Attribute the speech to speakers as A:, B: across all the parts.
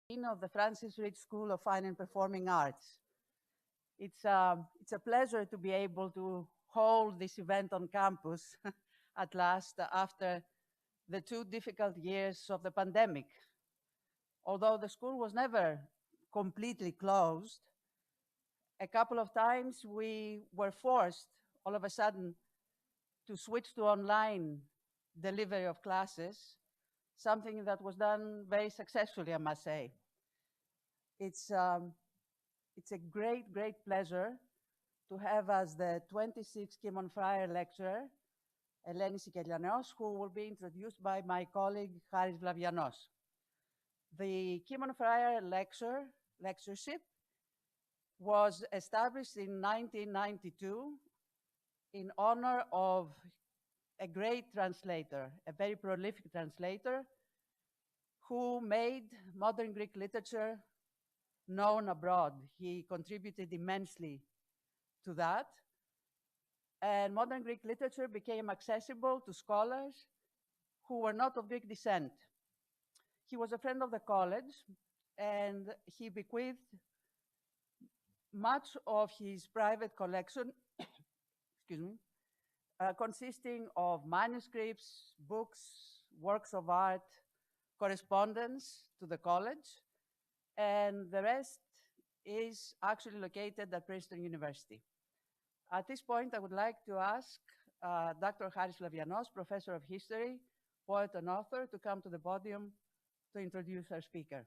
A: Dean of the Francis Rich School of Fine and Performing Arts. It's a pleasure to be able to hold this event on campus at last after the 2 difficult years of the pandemic. Although the school was never completely closed, a couple of times we were forced all of a sudden to switch to online delivery of classes, something that was done very successfully, I must say. It's, um, it's a great, great pleasure to have as the 26th Kimon Friar lecturer, Eleni Sikelianos, who will be introduced by my colleague, Haris Vlavianos. The Kimon Friar lectureship was established in 1992 in honor of a great translator, a very prolific translator, who made modern Greek literature known abroad. He contributed immensely to that. And modern Greek literature became accessible to scholars who were not of Greek descent. He was a friend of the college, and he bequeathed much of his private collection, excuse me, consisting of manuscripts, books, works of art, correspondence to the college, and the rest is actually located at Princeton University. At this point, I would like to ask Dr. Haris Vlavianos, Professor of History, poet and author, to come to the podium to introduce our speaker.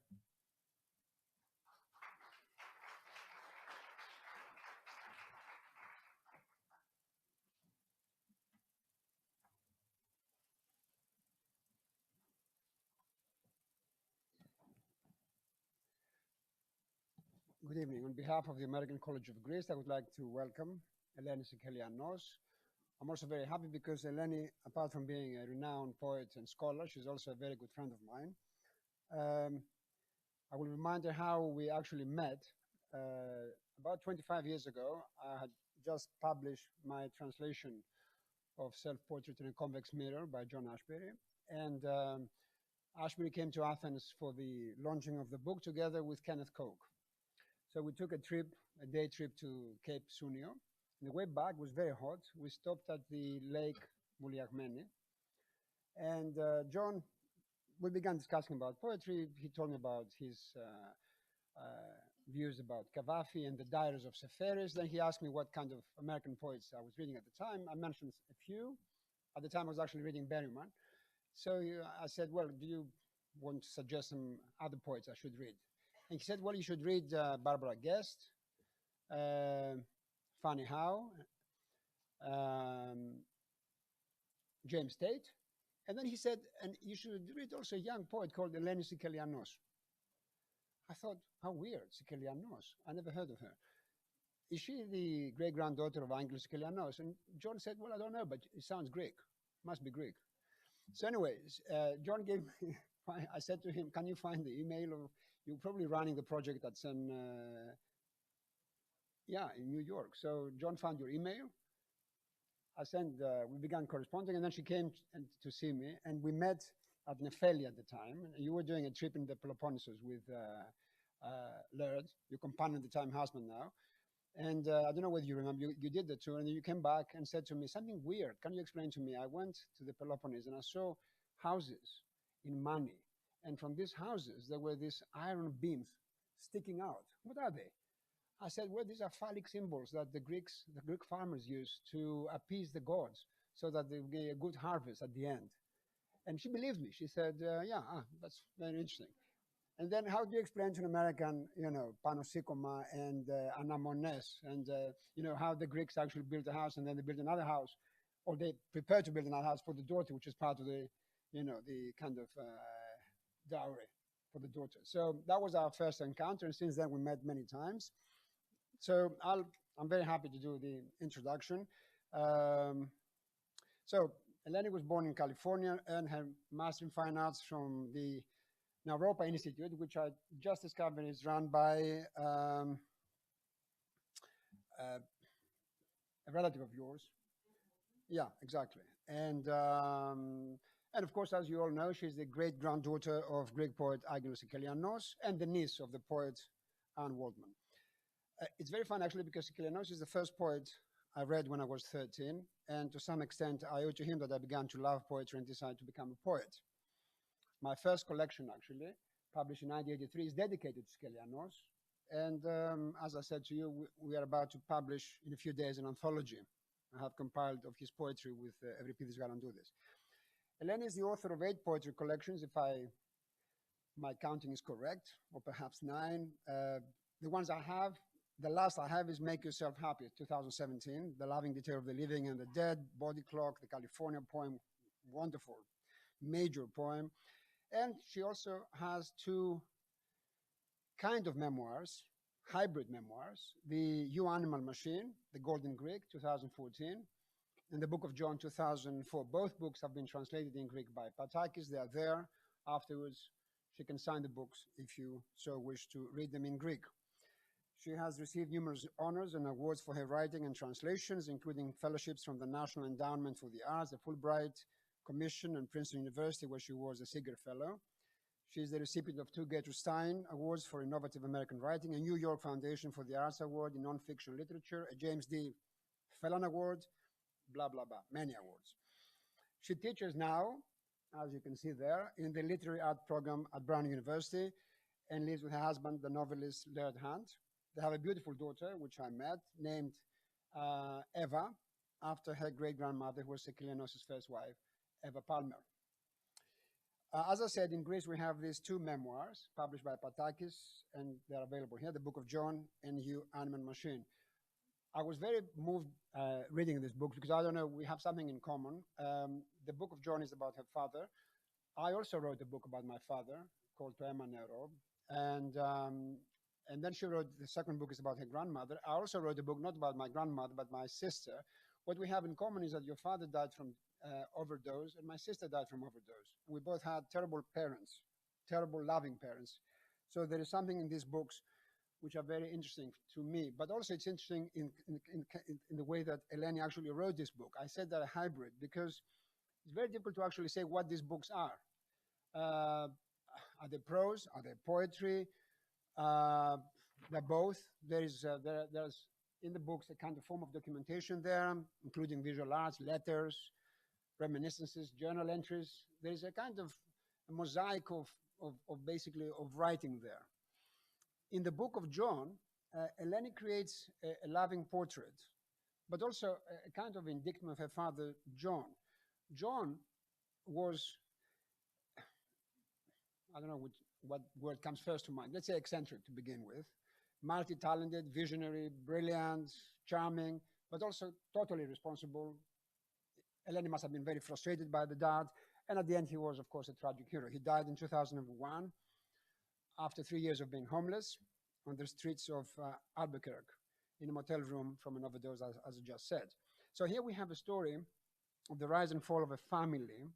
B: Good evening. On behalf of the American College of Greece, I would like to welcome Eleni Sikelianos. I'm also very happy because Eleni, apart from being a renowned poet and scholar, she's also a very good friend of mine. I will remind her how we actually met. About 25 years ago, I had just published my translation of Self-Portrait in a Convex Mirror by John Ashbery. And Ashbery came to Athens for the launching of the book together with Kenneth Koch. So we took a day trip to Cape Sunio. The way back was very hot. We stopped at the lake Vouliagmeni. And John, we began discussing about poetry. He told me about his views about Cavafy and the diaries of Seferis. Then he asked me what kind of American poets I was reading at the time. I mentioned a few. At the time, I was actually reading Berryman. So I said, well, do you want to suggest some other poets I should read? And he said, well, you should read Barbara Guest, Fanny Howe, James Tate. And then he said, and you should read also a young poet called Eleni Sikelianos. I thought, how weird, Sikelianos. I never heard of her. Is she the great-granddaughter of Angelos Sikelianos? And John said, well, I don't know, but it sounds Greek. Must be Greek. So anyways, John gave me, I said to him, can you find the email of, you're probably running the project at some, in New York. So John found your email. We began corresponding, and then she came to see me, and we met at Nefeli at the time. You were doing a trip in the Peloponnesus with Laird, your companion at the time, husband now. And I don't know whether you remember, you did the tour, and then you came back and said to me, something weird. Can you explain to me? I went to the Peloponnese, and I saw houses in Mani. And from these houses, there were these iron beams sticking out. What are they? I said, well, these are phallic symbols that the Greek farmers used to appease the gods so that they get a good harvest at the end. And she believed me. She said, that's very interesting. And then how do you explain to an American, panosykoma and anamones and, how the Greeks actually built a house and then they built another house, or they prepared to build another house for the daughter, which is part of the, the kind of dowry for the daughter. So that was our first encounter, and since then we met many times. So I'm very happy to do the introduction. So Eleni was born in California, earned her Master in Fine Arts from the Naropa Institute, which I just discovered is run by a relative of yours. Yeah, exactly. And And of course, as you all know, she's the great-granddaughter of Greek poet Aggelos Sikelianos and the niece of the poet Anne Waldman. It's very fun, actually, because Sikelianos is the first poet I read when I was 13, and to some extent, I owe to him that I began to love poetry and decided to become a poet. My first collection, actually, published in 1983, is dedicated to Sikelianos. And as I said to you, we are about to publish in a few days an anthology I have compiled of his poetry with Evripidis Galandoudis. Eleni is the author of 8 poetry collections, if my counting is correct, or perhaps 9. The ones I have, the last I have is Make Yourself Happy, 2017, The Loving Detail of the Living and the Dead, Body Clock, the California poem, wonderful, major poem. And she also has 2 kind of memoirs, hybrid memoirs, the You Animal Machine, The Golden Greek, 2014, and the Book of John, 2004. Both books have been translated in Greek by Patakis. They are there. Afterwards, she can sign the books if you so wish to read them in Greek. She has received numerous honors and awards for her writing and translations, including fellowships from the National Endowment for the Arts, the Fulbright Commission, and Princeton University, where she was a Seeger Fellow. She is the recipient of 2 Gertrude Stein Awards for Innovative American Writing, a New York Foundation for the Arts Award in Nonfiction Literature, a James D. Phelan Award, blah, blah, blah, many awards. She teaches now, as you can see there, in the Literary Art program at Brown University and lives with her husband, the novelist Laird Hunt. They have a beautiful daughter, which I met, named Eva, after her great-grandmother, who was Sikelianos' first wife, Eva Palmer. As I said, in Greece, we have these 2 memoirs published by Patakis, and they're available here, The Book of John and You Animal Machine. I was very moved reading these books because I don't know, we have something in common. The Book of John is about her father. I also wrote a book about my father called Poema Nero, and then she wrote, the second book is about her grandmother. I also wrote a book not about my grandmother, but my sister. What we have in common is that your father died from overdose, and my sister died from overdose. We both had terrible parents, terrible loving parents. So there is something in these books which are very interesting to me, but also it's interesting in the way that Eleni actually wrote this book. I said that a hybrid because it's very difficult to actually say what these books are. Are they prose? Are they poetry? They're both. There's in the books a kind of form of documentation there, including visual arts, letters, reminiscences, journal entries. There's a kind of a mosaic of basically of writing there. In the Book of John, Eleni creates a loving portrait, but also a kind of indictment of her father, John. John was, I don't know what word comes first to mind. Let's say eccentric to begin with. Multi-talented, visionary, brilliant, charming, but also totally responsible. Eleni must have been very frustrated by the dad. And at the end, he was, of course, a tragic hero. He died in 2001 after 3 years of being homeless on the streets of Albuquerque in a motel room from an overdose, as I just said. So here we have a story of the rise and fall of a family.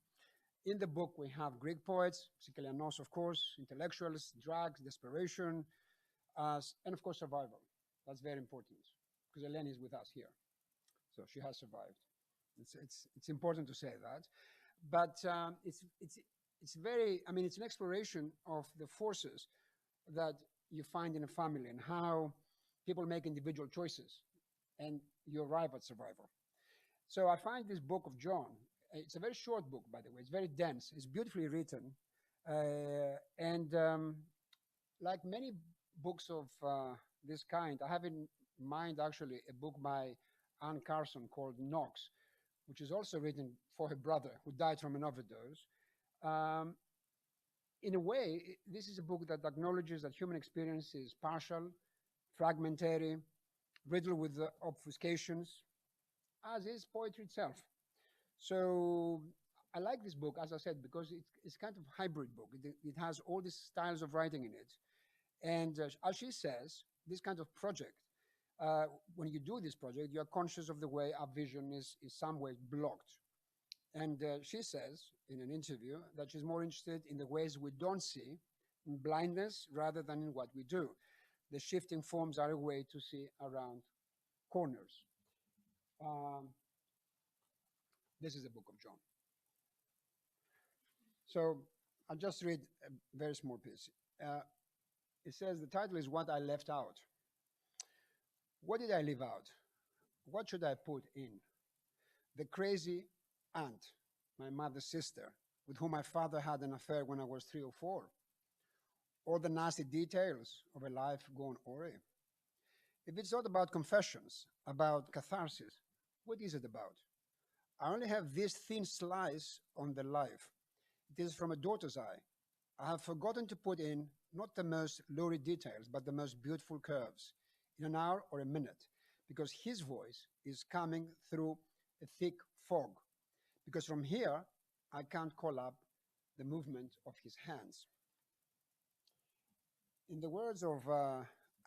B: In the book, we have Greek poets, Sikelianos, of course, intellectuals, drugs, desperation, and of course, survival. That's very important because Eleni is with us here. So she has survived. It's important to say that. But it's very, I mean, it's an exploration of the forces that you find in a family and how people make individual choices and you arrive at survival. So I find this Book of John, it's a very short book, by the way. It's very dense. It's beautifully written. Like many books of this kind, I have in mind actually a book by Anne Carson called Knox, which is also written for her brother who died from an overdose. In a way, this is a book that acknowledges that human experience is partial, fragmentary, riddled with obfuscations, as is poetry itself. So I like this book, as I said, because it's kind of a hybrid book. It has all these styles of writing in it. And as she says, this kind of project, when you do this project, you are conscious of the way our vision is some way blocked. And she says in an interview that she's more interested in the ways we don't see, in blindness, rather than in what we do. The shifting forms are a way to see around corners. This is the Book of John. So I'll just read a very small piece. Uh, it says the title is What I Left Out. What did I leave out? What should I put in? The crazy aunt, my mother's sister, with whom my father had an affair when I was 3 or 4. All the nasty details of a life gone awry. If it's not about confessions, about catharsis, what is it about? I only have this thin slice on the life. It is from a daughter's eye. I have forgotten to put in not the most lurid details, but the most beautiful curves in an hour or a minute, because his voice is coming through a thick fog. Because from here, I can't call up the movement of his hands. In the words of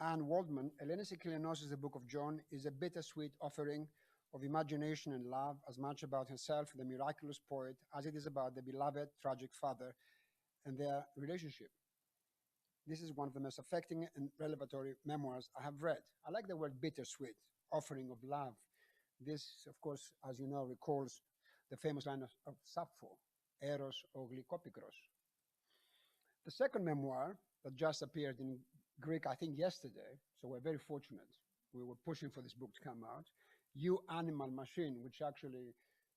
B: Anne Waldman, Elena Sikelianos' The Book of John is a bittersweet offering of imagination and love, as much about herself, the miraculous poet, as it is about the beloved, tragic father and their relationship. This is one of the most affecting and revelatory memoirs I have read. I like the word bittersweet, offering of love. This, of course, as you know, recalls the famous line of Sappho, Eros oglikopikros. The second memoir that just appeared in Greek, I think yesterday, so we're very fortunate. We were pushing for this book to come out. You Animal Machine, which actually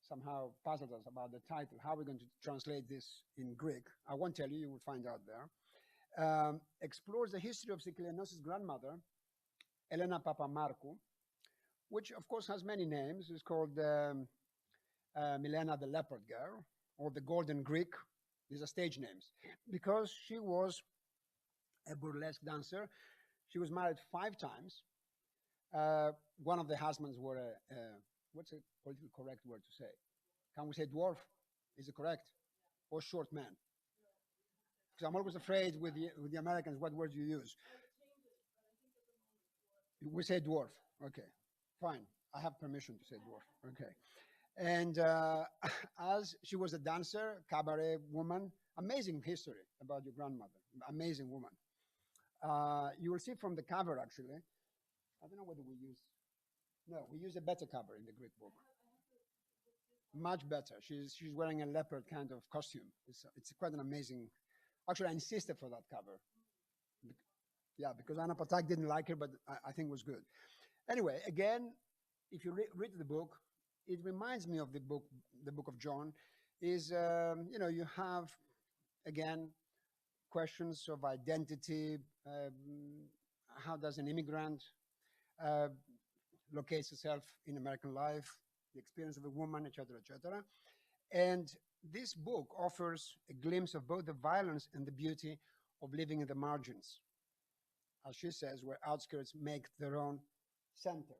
B: somehow puzzled us about the title. How are we going to translate this in Greek? I won't tell you, you will find out there. Explores the history of Sikelianos' grandmother, Elena Papamarkou, which of course has many names. It's called Milena the Leopard Girl, or the Golden Greek. These are stage names. Because she was a burlesque dancer. She was married 5 times. One of the husbands were what's a politically correct word to say? Can we say dwarf? Is it correct? Or short man? Because I'm always afraid with the Americans, what words you use. We say dwarf. Okay, fine. I have permission to say dwarf. Okay. And as she was a dancer, cabaret woman, amazing history about your grandmother. Amazing woman. You will see from the cover, actually. I don't know whether we use. No, we use a better cover in the Greek book. Much better. She's wearing a leopard kind of costume. It's quite an amazing. Actually, I insisted for that cover. Yeah, because Anna Patak didn't like her, but I think it was good. Anyway, again, if you read the book, it reminds me of the book of John. Is you have again questions of identity. How does an immigrant uh, locates herself in American life, the experience of a woman, etc., etc. And this book offers a glimpse of both the violence and the beauty of living in the margins, as she says, where outskirts make their own centers.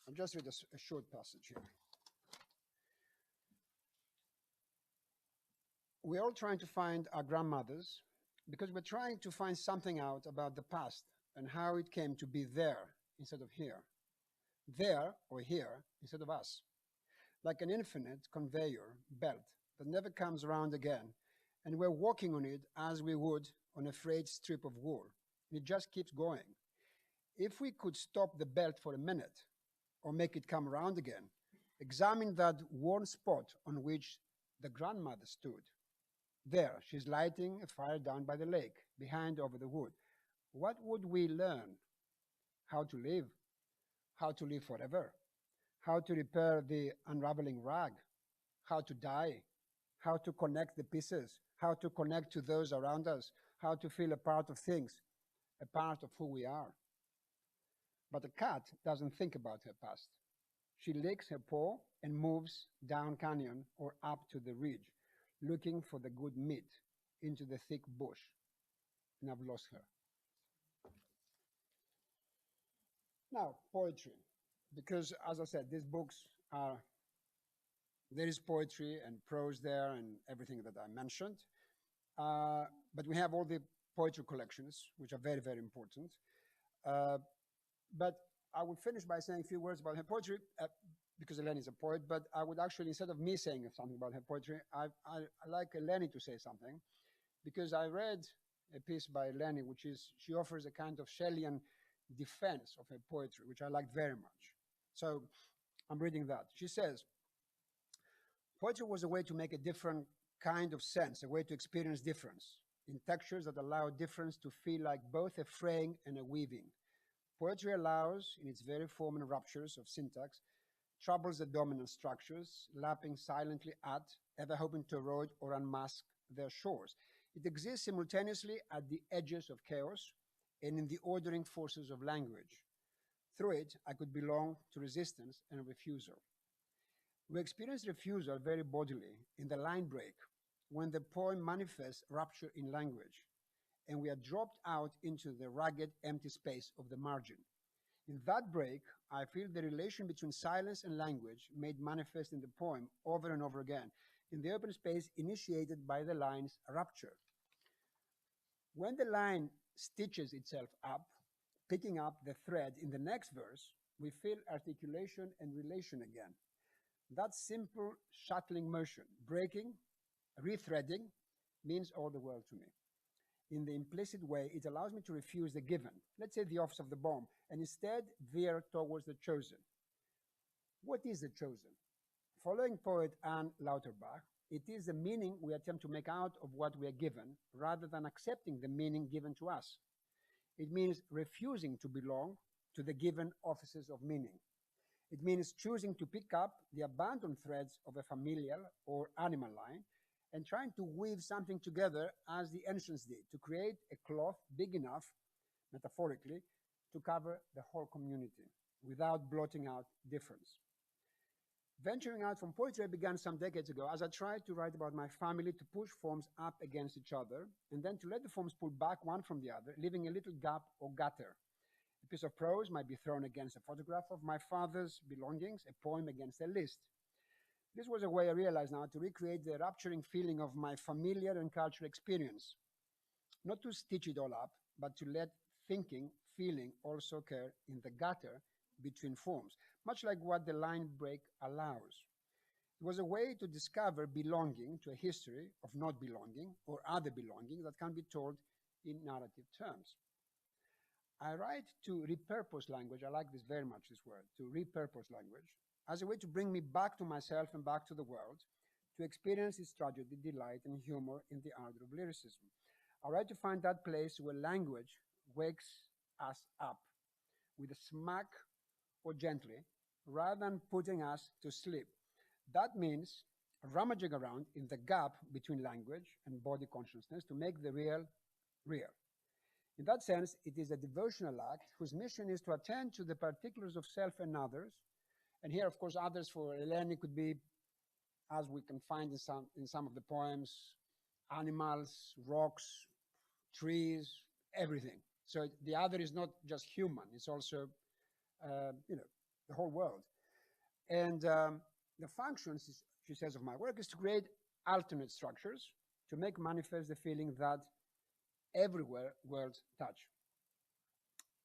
B: I'll just read a short passage here. We're all trying to find our grandmothers because we're trying to find something out about the past and how it came to be there instead of here. There or here instead of us. Like an infinite conveyor belt that never comes around again, and we're walking on it as we would on a frayed strip of wool. And it just keeps going. If we could stop the belt for a minute or make it come around again, examine that worn spot on which the grandmother stood. There, she's lighting a fire down by the lake, behind over the wood. What would we learn? How to live forever, how to repair the unraveling rag, how to die, how to connect the pieces, how to connect to those around us, how to feel a part of things, a part of who we are. But a cat doesn't think about her past. She licks her paw and moves down canyon or up to the ridge, looking for the good meat into the thick bush. And I've lost her. Now, poetry. Because, as I said, these books are, there is poetry and prose there and everything that I mentioned. But we have all the poetry collections, which are very, very important. But I will finish by saying a few words about her poetry, because Eleni is a poet, but I would actually, instead of me saying something about her poetry, I like Eleni to say something, because I read a piece by Eleni, which is, she offers a kind of Shelleyan defense of her poetry, which I like very much. So I'm reading that. She says, Poetry was a way to make a different kind of sense, a way to experience difference in textures that allow difference to feel like both a fraying and a weaving. Poetry allows, in its very form and ruptures of syntax, troubles the dominant structures, lapping silently at, ever hoping to erode or unmask their shores. It exists simultaneously at the edges of chaos and in the ordering forces of language. Through it, I could belong to resistance and refusal. We experience refusal very bodily in the line break, when the poem manifests rupture in language, and we are dropped out into the ragged, empty space of the margin. In that break, I feel the relation between silence and language made manifest in the poem over and over again, in the open space initiated by the line's rupture. When the line stitches itself up, picking up the thread in the next verse, we feel articulation and relation again. That simple shuttling motion, breaking, rethreading, means all the world to me. In the implicit way, it allows me to refuse the given, let's say the office of the bomb, and instead veer towards the chosen. What is the chosen? Following poet Anne Lauterbach, it is the meaning we attempt to make out of what we are given rather than accepting the meaning given to us. It means refusing to belong to the given offices of meaning. It means choosing to pick up the abandoned threads of a familial or animal line and trying to weave something together as the ancients did, to create a cloth big enough, metaphorically, to cover the whole community without blotting out difference. Venturing out from poetry began some decades ago as I tried to write about my family, to push forms up against each other and then to let the forms pull back one from the other, leaving a little gap or gutter. A piece of prose might be thrown against a photograph of my father's belongings, a poem against a list. This was a way I realized now to recreate the rupturing feeling of my familiar and cultural experience. Not to stitch it all up, but to let thinking, feeling also occur in the gutter between forms, much like what the line break allows. It was a way to discover belonging to a history of not belonging or other belonging that can be told in narrative terms. I write to repurpose language. I like this very much, this word, to repurpose language, as a way to bring me back to myself and back to the world, to experience its tragedy, delight, and humor in the art of lyricism. I write to find that place where language wakes us up with a smack or gently, rather than putting us to sleep. That means rummaging around in the gap between language and body consciousness to make the real real. In that sense, it is a devotional act whose mission is to attend to the particulars of self and others. And here, of course, others for Eleni could be, as we can find in some of the poems, animals, rocks, trees, everything. So the other is not just human; it's also, the whole world. And the functions, she says, of my work is to create alternate structures to make manifest the feeling that everywhere worlds touch.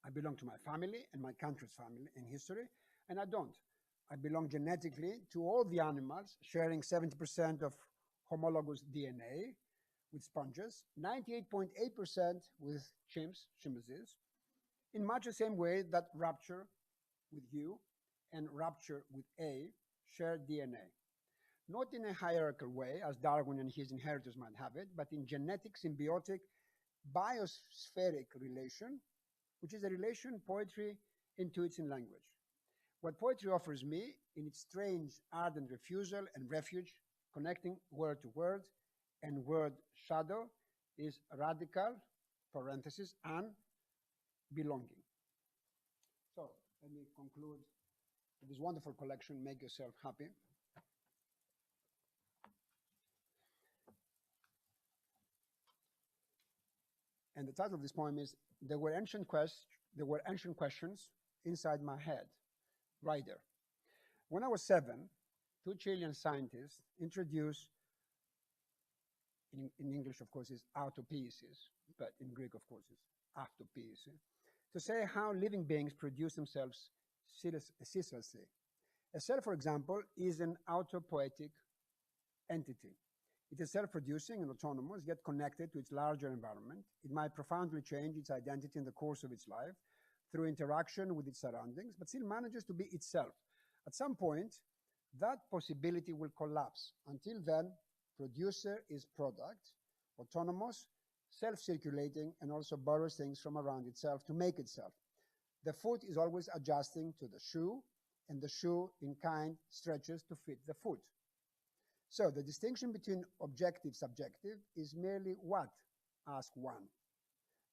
B: I belong to my family and my country's family in history, and I don't. I belong genetically to all the animals, sharing 70% of homologous DNA with sponges, 98.8% with chimpanzees, in much the same way that rapture with you and rapture with A share DNA. Not in a hierarchical way, as Darwin and his inheritors might have it, but in genetic, symbiotic, biospheric relation, which is a relation poetry intuits in language. What poetry offers me, in its strange, ardent refusal and refuge, connecting word to word and word shadow, is radical, parenthesis, and belonging. So let me conclude this wonderful collection, Make Yourself Happy. And the title of this poem is There Were Ancient Questions Inside My Head, Rider. When I was 7, two Chilean scientists introduced, in English, of course, is autopoiesis, but in Greek, of course, is autopoiesis, to say how living beings produce themselves ceaselessly. A cell, for example, is an autopoietic entity. It is self-producing and autonomous, yet connected to its larger environment. It might profoundly change its identity in the course of its life through interaction with its surroundings, but still manages to be itself. At some point, that possibility will collapse. Until then, producer is product, autonomous, self-circulating, and also borrows things from around itself to make itself. The foot is always adjusting to the shoe, and the shoe in kind stretches to fit the foot. So the distinction between objective subjective is merely what? Ask one.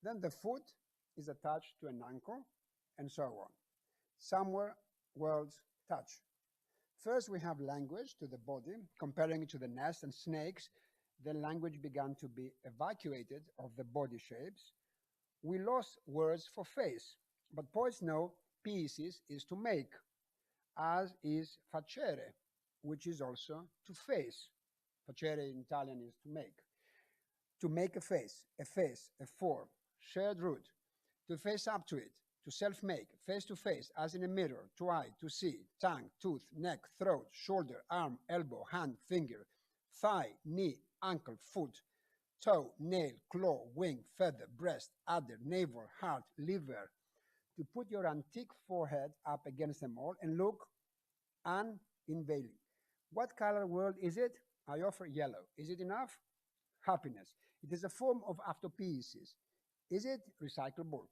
B: Then the foot is attached to an ankle, and so on. Somewhere worlds touch. First, we have language to the body, comparing it to the nest and snakes. Then language began to be evacuated of the body shapes. We lost words for face, but poets know pieces is to make, as is facere, which is also to face. Facere in Italian is to make. To make a face, a form, shared root, to face up to it, to self-make, face to face, as in a mirror, to eye, to see, tongue, tooth, neck, throat, shoulder, arm, elbow, hand, finger, thigh, knee, ankle, foot, toe, nail, claw, wing, feather, breast, udder, navel, heart, liver, to put your antique forehead up against them all and look unveiling. What color world is it? I offer yellow. Is it enough? Happiness. It is a form of autopoiesis. Is it recyclable?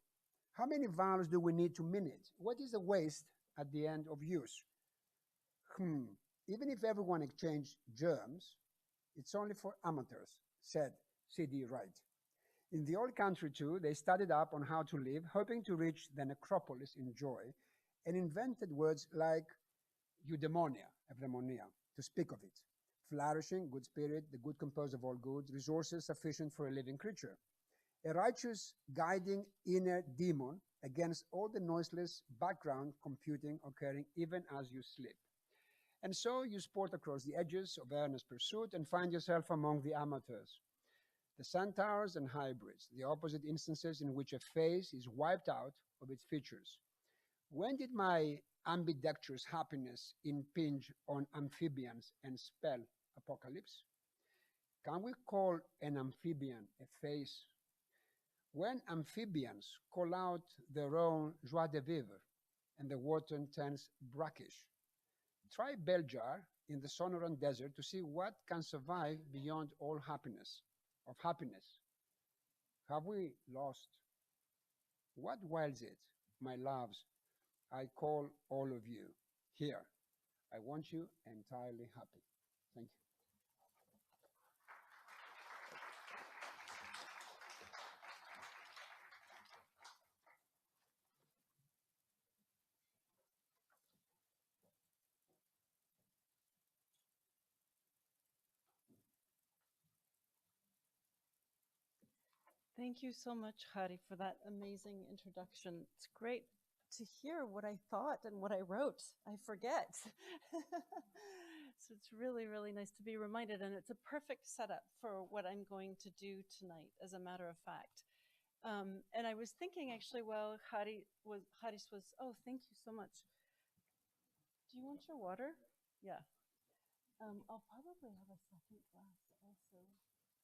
B: How many vowels do we need to minute? What is the waste at the end of use? Even if everyone exchanged germs, it's only for amateurs, said C.D. Wright. In the old country, too, they studied up on how to live, hoping to reach the necropolis in joy, and invented words like eudaimonia, eudaimonia, to speak of it. Flourishing, good spirit, the good composed of all goods, resources sufficient for a living creature. A righteous, guiding inner demon against all the noiseless background computing occurring even as you sleep. And so you sport across the edges of earnest pursuit and find yourself among the amateurs, the centaurs and hybrids, the opposite instances in which a face is wiped out of its features. When did my ambidextrous happiness impinge on amphibians and spell apocalypse? Can we call an amphibian a face? When amphibians call out their own joie de vivre and the water turns brackish, try bell jar in the Sonoran desert to see what can survive beyond all happiness. Of happiness, have we lost? What whiles it, my loves? I call all of you here. I want you entirely happy. Thank you.
C: Thank you so much, Hari, for that amazing introduction. It's great to hear what I thought and what I wrote. I forget. So it's really, really nice to be reminded, and it's a perfect setup for what I'm going to do tonight, as a matter of fact. And I was thinking actually, well, Haris was, oh, thank you so much. Do you want your water? Yeah. I'll probably have a second glass also.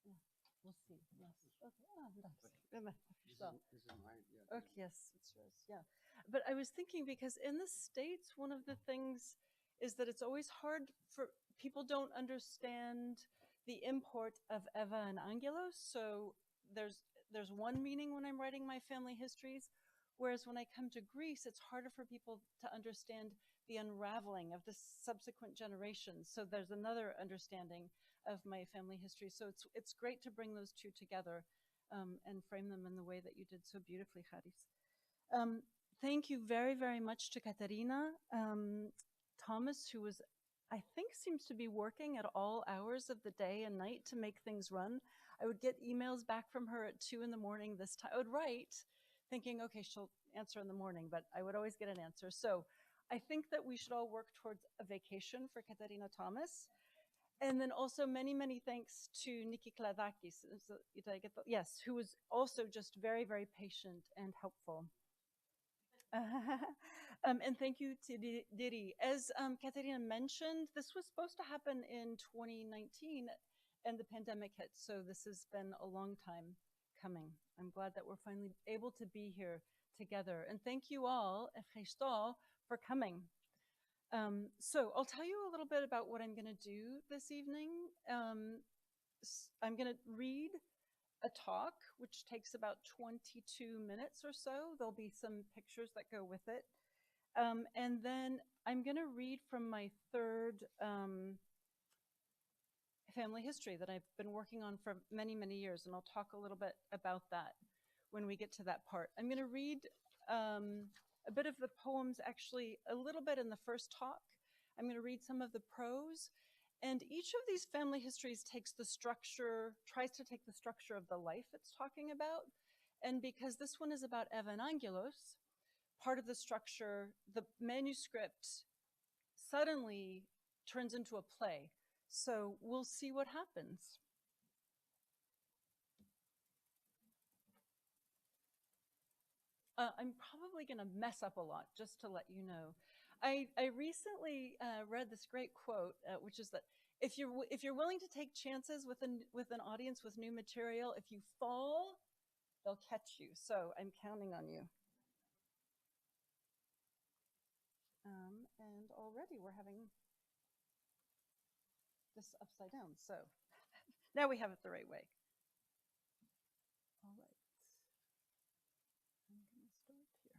C: Yeah, we'll see. Yes. Okay. Ah, nice.
B: This is mine. Yeah,
C: Okay, yes, it's yours. Yeah. But I was thinking because in the States, one of the things is that it's always hard for people don't understand the import of Eva and Angelos. So there's one meaning when I'm writing my family histories, whereas when I come to Greece, it's harder for people to understand the unraveling of the subsequent generations. So there's another understanding of my family history. So it's great to bring those two together and frame them in the way that you did so beautifully, Haris. Thank you very, very much to Katerina Thomas, who was, I think, seems to be working at all hours of the day and night to make things run. I would get emails back from her at 2 in the morning this time. I would write thinking, okay, she'll answer in the morning, but I would always get an answer. So I think that we should all work towards a vacation for Katerina Thomas. And then also many, many thanks to Nikki Kladakis. So, did I get the, yes, who was also just very, very patient and helpful. And thank you to Deree. As Katerina mentioned, this was supposed to happen in 2019 and the pandemic hit. So this has been a long time coming. I'm glad that we're finally able to be here together. And thank you all, Efresto, for coming. So I'll tell you a little bit about what I'm going to do this evening. I'm going to read a talk, which takes about 22 minutes or so. There'll be some pictures that go with it. And then I'm going to read from my third family history that I've been working on for many, many years. And I'll talk a little bit about that when we get to that part. I'm going to read a bit of the poems, actually a little bit in the first talk. I'm going to read some of the prose. And each of these family histories takes the structure, tries to take the structure of the life it's talking about. And because this one is about Evangelos, part of the structure, the manuscript suddenly turns into a play. So we'll see what happens. I'm probably going to mess up a lot, just to let you know. I recently read this great quote, which is that if you're willing to take chances with an audience with new material, if you fall, they'll catch you. So I'm counting on you. And already we're having this upside down. So now we have it the right way. All right. I'm going to start here.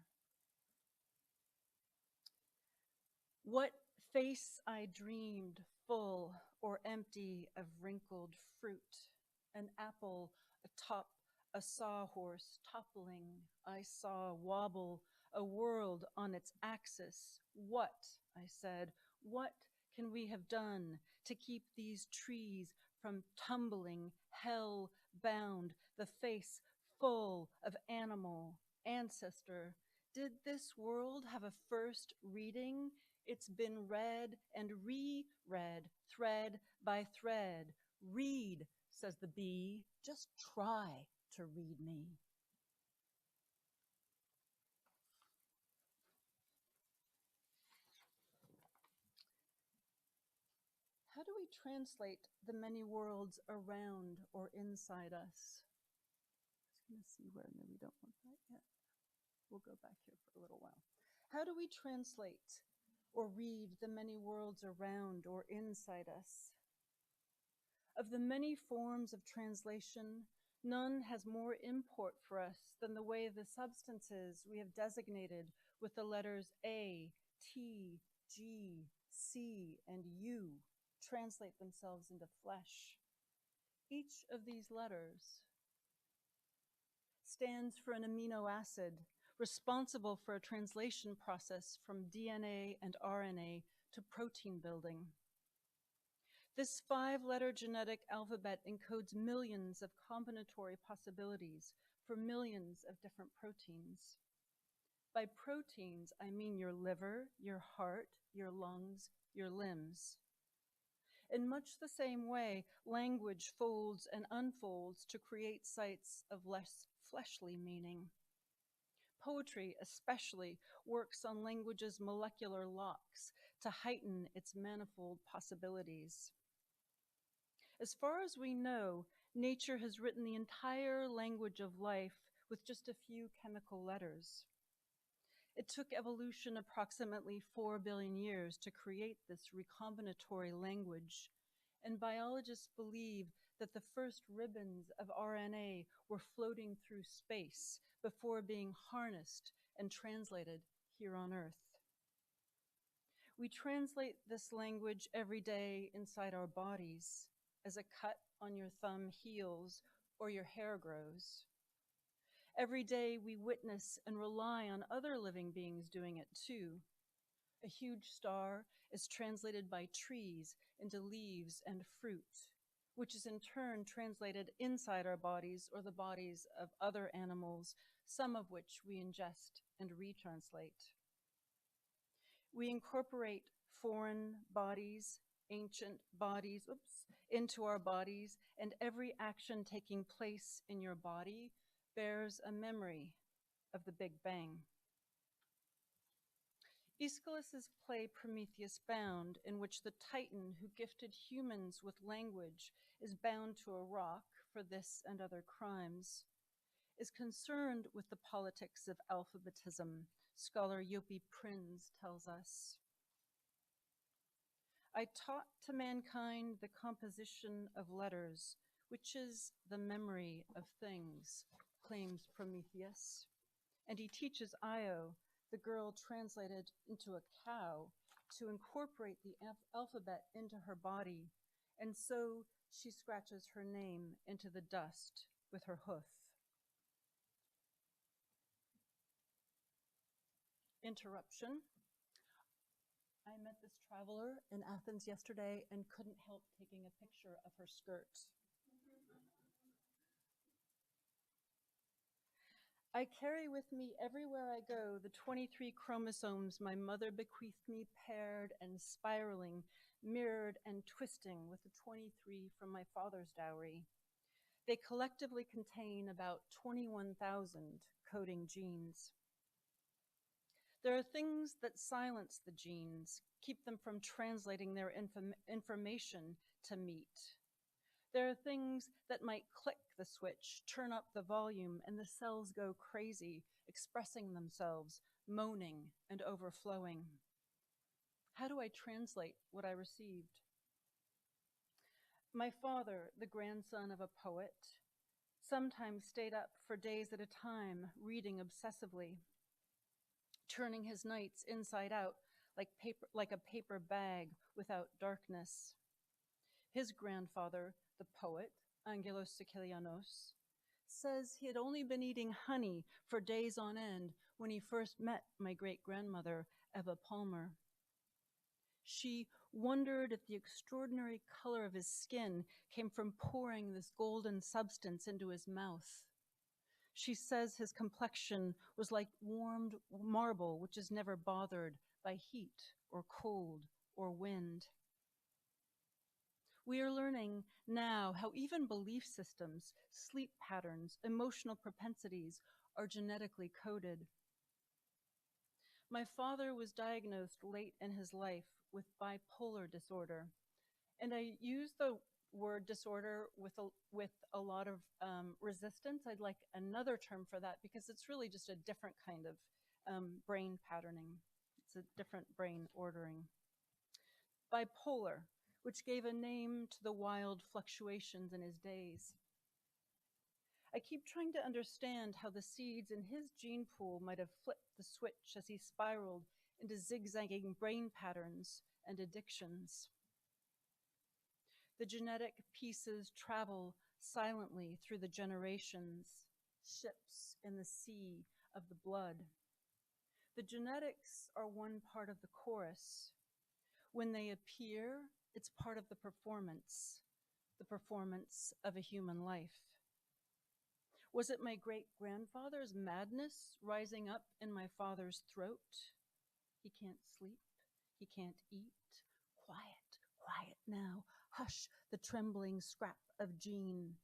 C: What face I dreamed, full or empty of wrinkled fruit, an apple atop a sawhorse toppling, I saw wobble a world on its axis. What, I said, what can we have done to keep these trees from tumbling, hell bound, the face full of animal, ancestor? Did this world have a first reading? It's been read and reread, thread by thread. Read, says the bee, just try to read me. How do we translate the many worlds around or inside us? I'm just going to see where, no, we don't want that yet. We'll go back here for a little while. How do we translate or read the many worlds around or inside us? Of the many forms of translation, none has more import for us than the way the substances we have designated with the letters A, T, G, C, and U translate themselves into flesh. Each of these letters stands for an amino acid responsible for a translation process from DNA and RNA to protein building. This 5-letter genetic alphabet encodes millions of combinatory possibilities for millions of different proteins. By proteins, I mean your liver, your heart, your lungs, your limbs. In much the same way, language folds and unfolds to create sites of less fleshly meaning. Poetry, especially, works on language's molecular locks to heighten its manifold possibilities. As far as we know, nature has written the entire language of life with just a few chemical letters. It took evolution approximately 4 billion years to create this recombinatory language, and biologists believe that the first ribbons of RNA were floating through space before being harnessed and translated here on Earth. We translate this language every day inside our bodies, as a cut on your thumb heals or your hair grows. Every day we witness and rely on other living beings doing it too. A huge star is translated by trees into leaves and fruit, which is in turn translated inside our bodies or the bodies of other animals, some of which we ingest and retranslate. We incorporate foreign bodies, ancient bodies, into our bodies, and every action taking place in your body bears a memory of the Big Bang. Aeschylus's play Prometheus Bound, in which the Titan who gifted humans with language is bound to a rock for this and other crimes, is concerned with the politics of alphabetism, scholar Jopi Prins tells us. I taught to mankind the composition of letters, which is the memory of things, claims Prometheus. And he teaches Io, the girl translated into a cow, to incorporate the alphabet into her body, and so she scratches her name into the dust with her hoof. Interruption. I met this traveler in Athens yesterday and couldn't help taking a picture of her skirt. I carry with me everywhere I go the 23 chromosomes my mother bequeathed me, paired and spiraling, mirrored and twisting with the 23 from my father's dowry. They collectively contain about 21,000 coding genes. There are things that silence the genes, keep them from translating their information to meat. There are things that might click the switch, turn up the volume, and the cells go crazy, expressing themselves, moaning and overflowing. How do I translate what I received? My father, the grandson of a poet, sometimes stayed up for days at a time, reading obsessively, turning his nights inside out like a paper bag without darkness. His grandfather, the poet, Angelos Sikelianos, says he had only been eating honey for days on end when he first met my great-grandmother, Eva Palmer. She wondered if the extraordinary color of his skin came from pouring this golden substance into his mouth. She says his complexion was like warmed marble, which is never bothered by heat or cold or wind. We are learning now how even belief systems, sleep patterns, emotional propensities are genetically coded. My father was diagnosed late in his life with bipolar disorder, and I use the word disorder with a lot of resistance. I'd like another term for that because it's really just a different kind of brain patterning. It's a different brain ordering. Bipolar, which gave a name to the wild fluctuations in his days. I keep trying to understand how the seeds in his gene pool might have flipped the switch as he spiraled into zigzagging brain patterns and addictions. The genetic pieces travel silently through the generations, ships in the sea of the blood. The genetics are one part of the chorus. When they appear, it's part of the performance of a human life. Was it my great-grandfather's madness rising up in my father's throat? He can't sleep, he can't eat. Quiet, quiet now. Hush the trembling scrap of gene.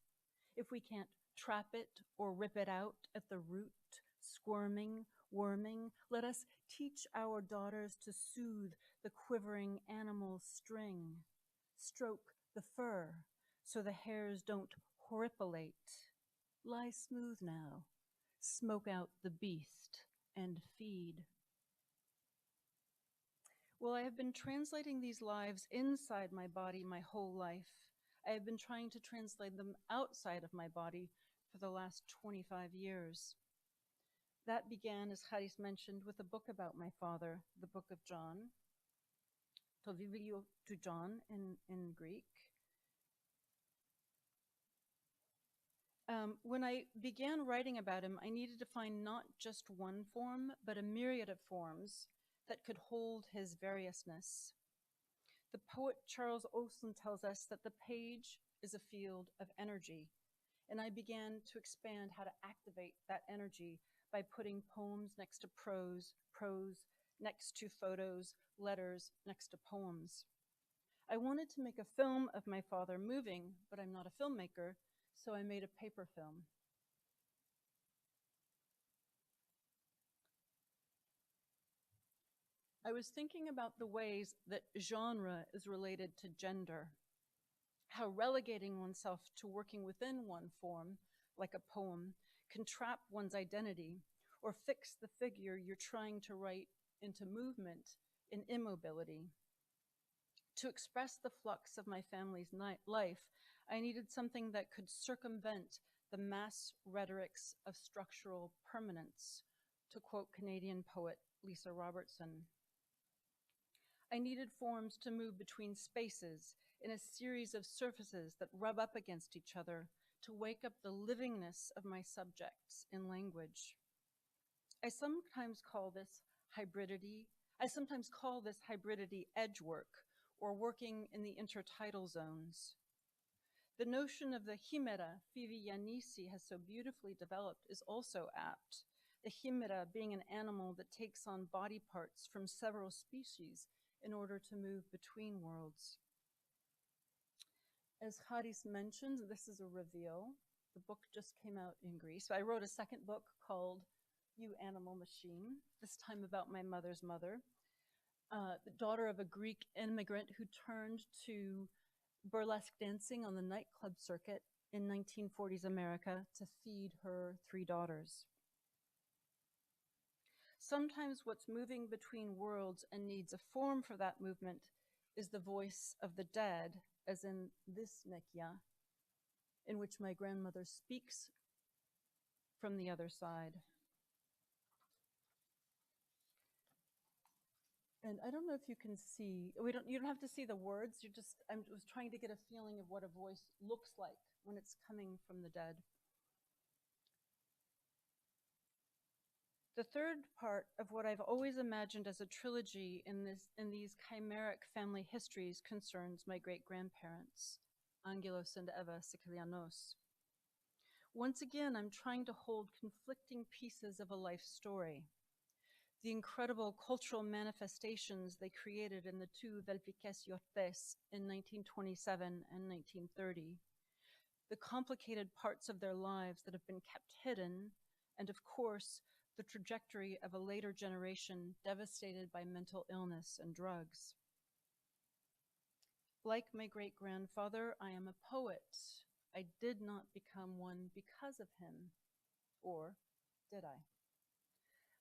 C: If we can't trap it or rip it out at the root, squirming, worming, let us teach our daughters to soothe the quivering animal's string. Stroke the fur so the hairs don't horripilate. Lie smooth now. Smoke out the beast and feed. Well, I have been translating these lives inside my body my whole life. I have been trying to translate them outside of my body for the last 25 years. That began, as Charis mentioned, with a book about my father, the Book of John, to Biblio to John in Greek. When I began writing about him, I needed to find not just one form, but a myriad of forms that could hold his variousness. The poet Charles Olson tells us that the page is a field of energy, and I began to expand how to activate that energy by putting poems next to prose next to photos, letters next to poems. I wanted to make a film of my father moving, but I'm not a filmmaker, so I made a paper film. I was thinking about the ways that genre is related to gender, how relegating oneself to working within one form, like a poem, can trap one's identity or fix the figure you're trying to write into movement in immobility. To express the flux of my family's life, I needed something that could circumvent the mass rhetorics of structural permanence, to quote Canadian poet Lisa Robertson. I needed forms to move between spaces in a series of surfaces that rub up against each other, to wake up the livingness of my subjects in language. I sometimes call this hybridity edge work, or working in the intertidal zones. The notion of the chimera Fivianisi has so beautifully developed is also apt. The chimera being an animal that takes on body parts from several species in order to move between worlds. As Haris mentioned, this is a reveal. The book just came out in Greece. So I wrote a second book called You Animal Machine, this time about my mother's mother, the daughter of a Greek immigrant who turned to burlesque dancing on the nightclub circuit in 1940s America to feed her 3 daughters. Sometimes what's moving between worlds and needs a form for that movement is the voice of the dead, as in this Nekia, in which my grandmother speaks from the other side. And I don't know if you can see, you don't have to see the words, I was trying to get a feeling of what a voice looks like when it's coming from the dead. The third part of what I've always imagined as a trilogy in these chimeric family histories concerns my great-grandparents, Angelos and Eva Sikelianos. Once again, I'm trying to hold conflicting pieces of a life story. The incredible cultural manifestations they created in the 2 Velfikes Yortes in 1927 and 1930, the complicated parts of their lives that have been kept hidden, and of course, the trajectory of a later generation devastated by mental illness and drugs. Like my great-grandfather, I am a poet. I did not become one because of him. Or did I?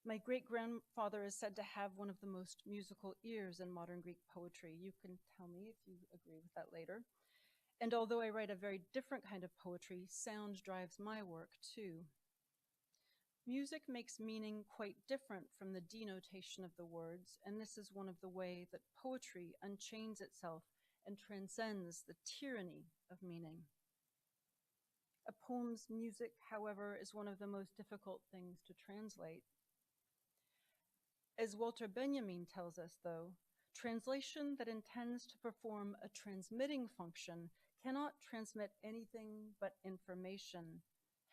C: My great-grandfather is said to have one of the most musical ears in modern Greek poetry. You can tell me if you agree with that later. And although I write a very different kind of poetry, sound drives my work too. Music makes meaning quite different from the denotation of the words, and this is one of the ways that poetry unchains itself and transcends the tyranny of meaning. A poem's music, however, is one of the most difficult things to translate. As Walter Benjamin tells us, though, translation that intends to perform a transmitting function cannot transmit anything but information,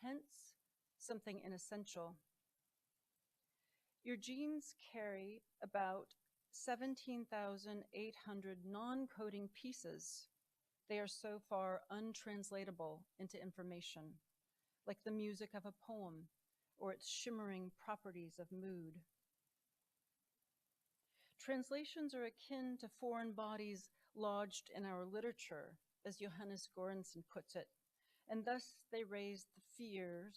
C: hence something inessential. Your genes carry about 17,800 non-coding pieces. They are so far untranslatable into information, like the music of a poem or its shimmering properties of mood. Translations are akin to foreign bodies lodged in our literature, as Johannes Göransson puts it, and thus they raise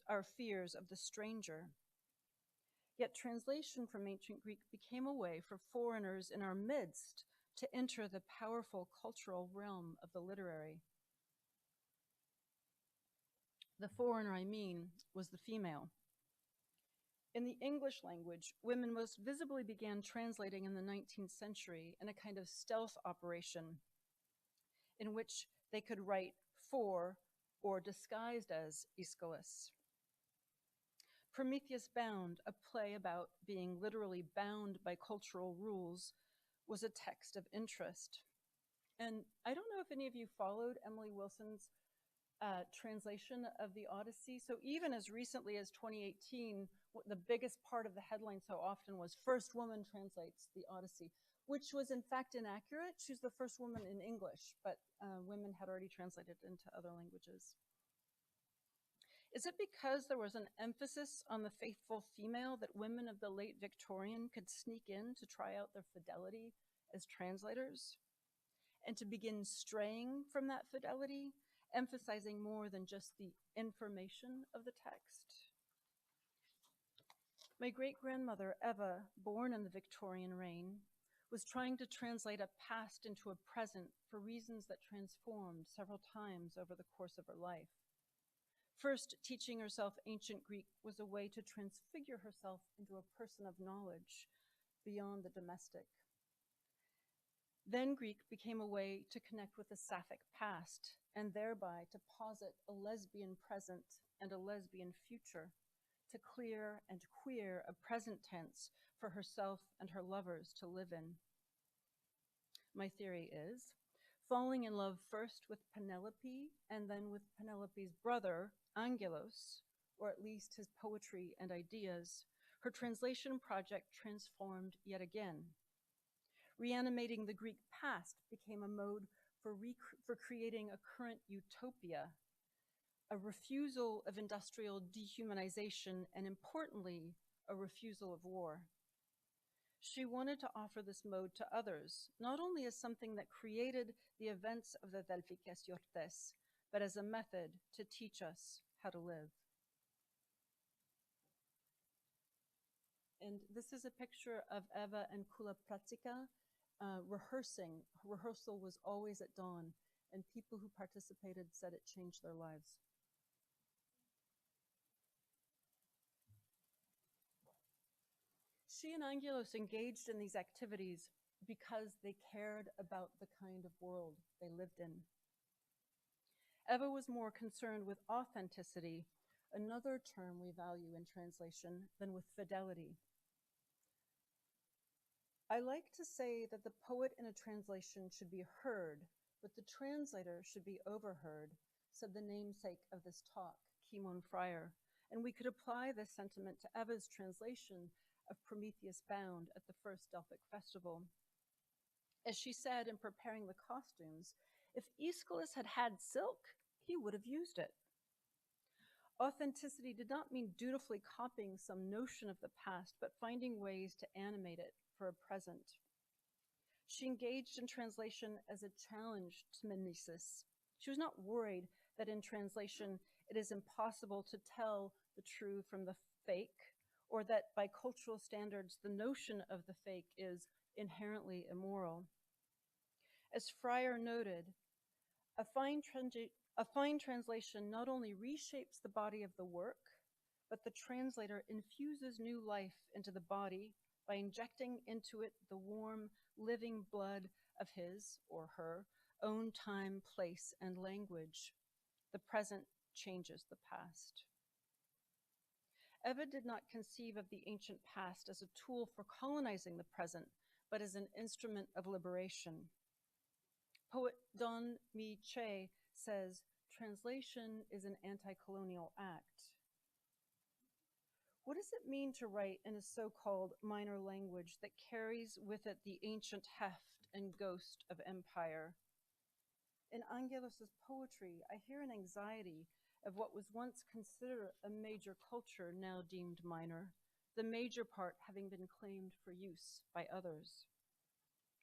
C: our fears of the stranger. Yet translation from ancient Greek became a way for foreigners in our midst to enter the powerful cultural realm of the literary. The foreigner, I mean, was the female. In the English language, women most visibly began translating in the 19th century in a kind of stealth operation in which they could write for or disguised as Aeschylus. Prometheus Bound, a play about being literally bound by cultural rules, was a text of interest. And I don't know if any of you followed Emily Wilson's translation of the Odyssey. So even as recently as 2018, the biggest part of the headline so often was "First Woman Translates the Odyssey," which was in fact inaccurate. She's the first woman in English, but women had already translated into other languages. Is it because there was an emphasis on the faithful female that women of the late Victorian could sneak in to try out their fidelity as translators and to begin straying from that fidelity, emphasizing more than just the information of the text? My great-grandmother, Eva, born in the Victorian reign, was trying to translate a past into a present for reasons that transformed several times over the course of her life. First, teaching herself ancient Greek was a way to transfigure herself into a person of knowledge beyond the domestic. Then Greek became a way to connect with the Sapphic past and thereby to posit a lesbian present and a lesbian future, to clear and queer a present tense for herself and her lovers to live in. My theory is, falling in love first with Penelope and then with Penelope's brother, Angelos, or at least his poetry and ideas, her translation project transformed yet again. Reanimating the Greek past became a mode for creating a current utopia, a refusal of industrial dehumanization, and importantly, a refusal of war. She wanted to offer this mode to others, not only as something that created the events of the Delphikes Yortes, but as a method to teach us how to live. And this is a picture of Eva and Kula Pratica rehearsing. Rehearsal was always at dawn, and people who participated said it changed their lives. She and Angelos engaged in these activities because they cared about the kind of world they lived in. Eva was more concerned with authenticity, another term we value in translation, than with fidelity. I like to say that the poet in a translation should be heard, but the translator should be overheard, said the namesake of this talk, Kimon Friar, and we could apply this sentiment to Eva's translation of Prometheus Bound at the first Delphic Festival. As she said in preparing the costumes, if Aeschylus had had silk, he would have used it. Authenticity did not mean dutifully copying some notion of the past, but finding ways to animate it for a present. She engaged in translation as a challenge to mimesis. She was not worried that in translation it is impossible to tell the true from the fake, or that by cultural standards the notion of the fake is inherently immoral. As Friar noted, a fine translation not only reshapes the body of the work, but the translator infuses new life into the body by injecting into it the warm, living blood of his or her own time, place, and language. The present changes the past. Eva did not conceive of the ancient past as a tool for colonizing the present, but as an instrument of liberation. Poet Don Mi Che says, translation is an anti-colonial act. What does it mean to write in a so-called minor language that carries with it the ancient heft and ghost of empire? In Angelos' poetry, I hear an anxiety of what was once considered a major culture now deemed minor, the major part having been claimed for use by others.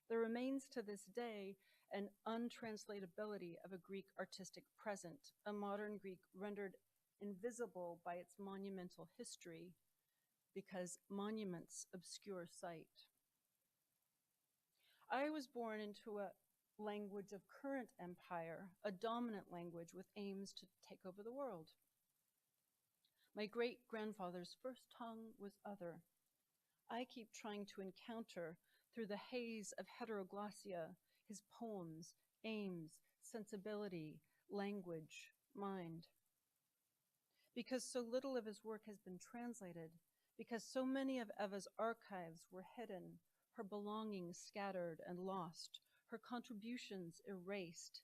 C: There remains to this day an untranslatability of a Greek artistic present, a modern Greek rendered invisible by its monumental history, because monuments obscure sight. I was born into a language of current empire, a dominant language with aims to take over the world. My great-grandfather's first tongue was other. I keep trying to encounter, through the haze of heteroglossia, his poems, aims, sensibility, language, mind. Because so little of his work has been translated, because so many of Eva's archives were hidden, her belongings scattered and lost, her contributions erased,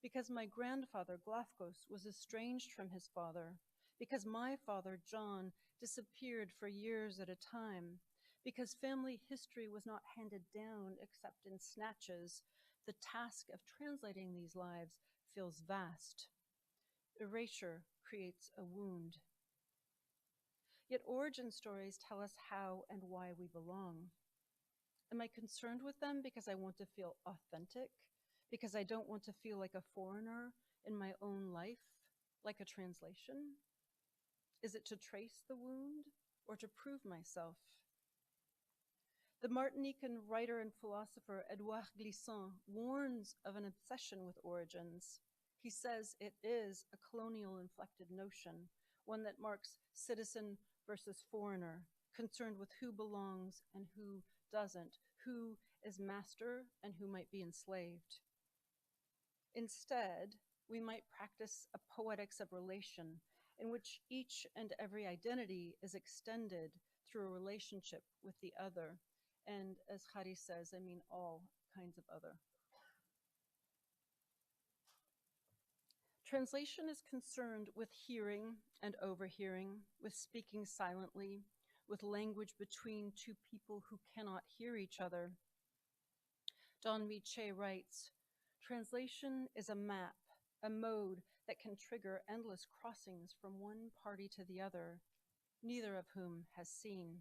C: because my grandfather Glafkos was estranged from his father, because my father John disappeared for years at a time, because family history was not handed down except in snatches, the task of translating these lives feels vast. Erasure creates a wound. Yet origin stories tell us how and why we belong. Am I concerned with them because I want to feel authentic? Because I don't want to feel like a foreigner in my own life, like a translation? Is it to trace the wound or to prove myself? The Martinican writer and philosopher Edouard Glissant warns of an obsession with origins. He says it is a colonial inflected notion, one that marks citizen versus foreigner, concerned with who belongs and who doesn't, who is master and who might be enslaved. Instead, we might practice a poetics of relation in which each and every identity is extended through a relationship with the other. And as Hari says, I mean all kinds of other. Translation is concerned with hearing and overhearing, with speaking silently, with language between two people who cannot hear each other. Don Miche writes, translation is a map, a mode that can trigger endless crossings from one party to the other, neither of whom has seen.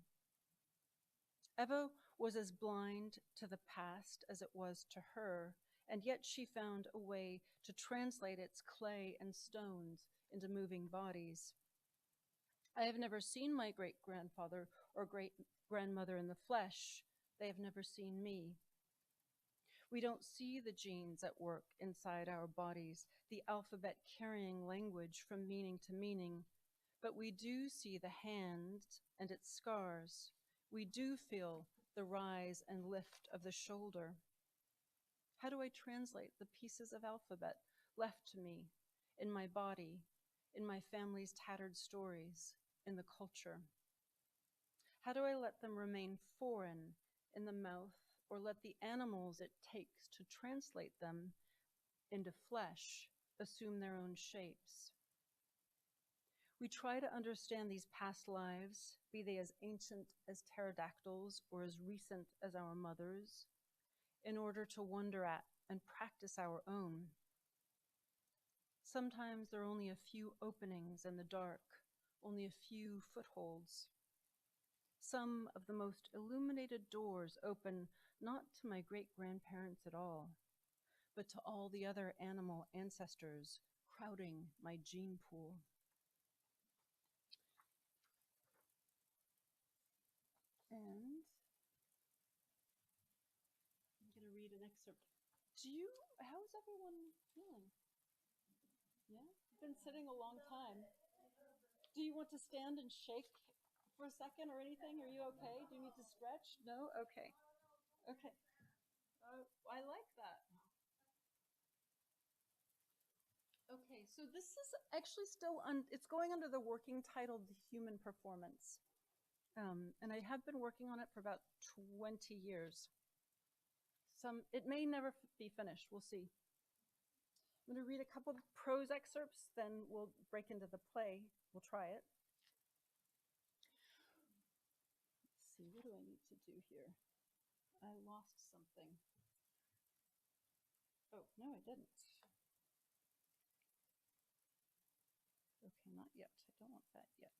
C: Eva was as blind to the past as it was to her, and yet she found a way to translate its clay and stones into moving bodies. I have never seen my great-grandfather or great-grandmother in the flesh. They have never seen me. We don't see the genes at work inside our bodies, the alphabet carrying language from meaning to meaning, but we do see the hand and its scars. We do feel the rise and lift of the shoulder. How do I translate the pieces of alphabet left to me in my body, in my family's tattered stories, in the culture? How do I let them remain foreign in the mouth, or let the animals it takes to translate them into flesh assume their own shapes? We try to understand these past lives, be they as ancient as pterodactyls or as recent as our mothers, in order to wonder at and practice our own. Sometimes there are only a few openings in the dark, only a few footholds. Some of the most illuminated doors open not to my great-grandparents at all, but to all the other animal ancestors crowding my gene pool. And I'm going to read an excerpt. How's everyone feeling? Yeah? You've been sitting a long time. Do you want to stand and shake for a second or anything? Are you okay? Do you need to stretch? No? Okay. Okay. I like that. Okay, so this is actually still, it's going under the working title, The Human Performance. And I have been working on it for about 20 years. It may never be finished, we'll see. I'm going to read a couple of prose excerpts, then we'll break into the play. We'll try it. Let's see, what do I need to do here? I lost something. Oh, no, I didn't. Okay, not yet. I don't want that yet.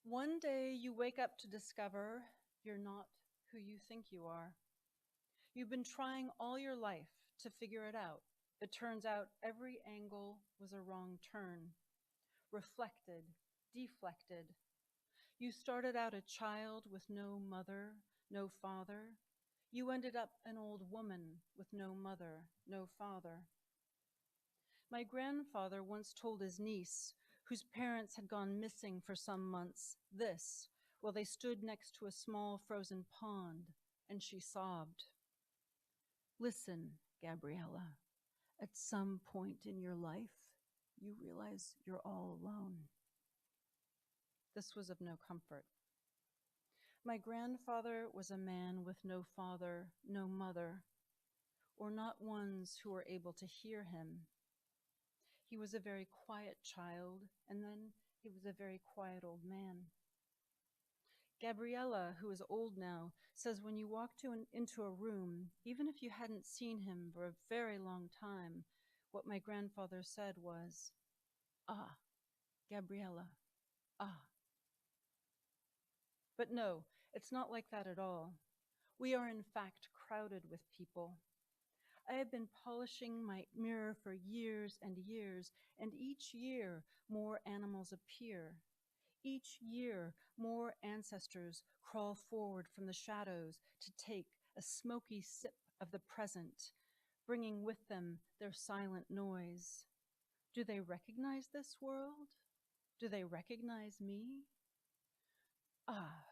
C: One day you wake up to discover you're not who you think you are. You've been trying all your life to figure it out. It turns out every angle was a wrong turn. Reflected, deflected. You started out a child with no mother, no father. You ended up an old woman with no mother, no father. My grandfather once told his niece, whose parents had gone missing for some months, this, while they stood next to a small frozen pond, and she sobbed. Listen, Gabriella, at some point in your life, you realize you're all alone. This was of no comfort. My grandfather was a man with no father, no mother, or not ones who were able to hear him. He was a very quiet child, and then he was a very quiet old man. Gabriella, who is old now, says when you walk into a room, even if you hadn't seen him for a very long time, what my grandfather said was, "Ah, Gabriella, ah." But no, it's not like that at all. We are in fact crowded with people. I have been polishing my mirror for years and years, and each year more animals appear. Each year, more ancestors crawl forward from the shadows to take a smoky sip of the present, bringing with them their silent noise. Do they recognize this world? Do they recognize me? Ah,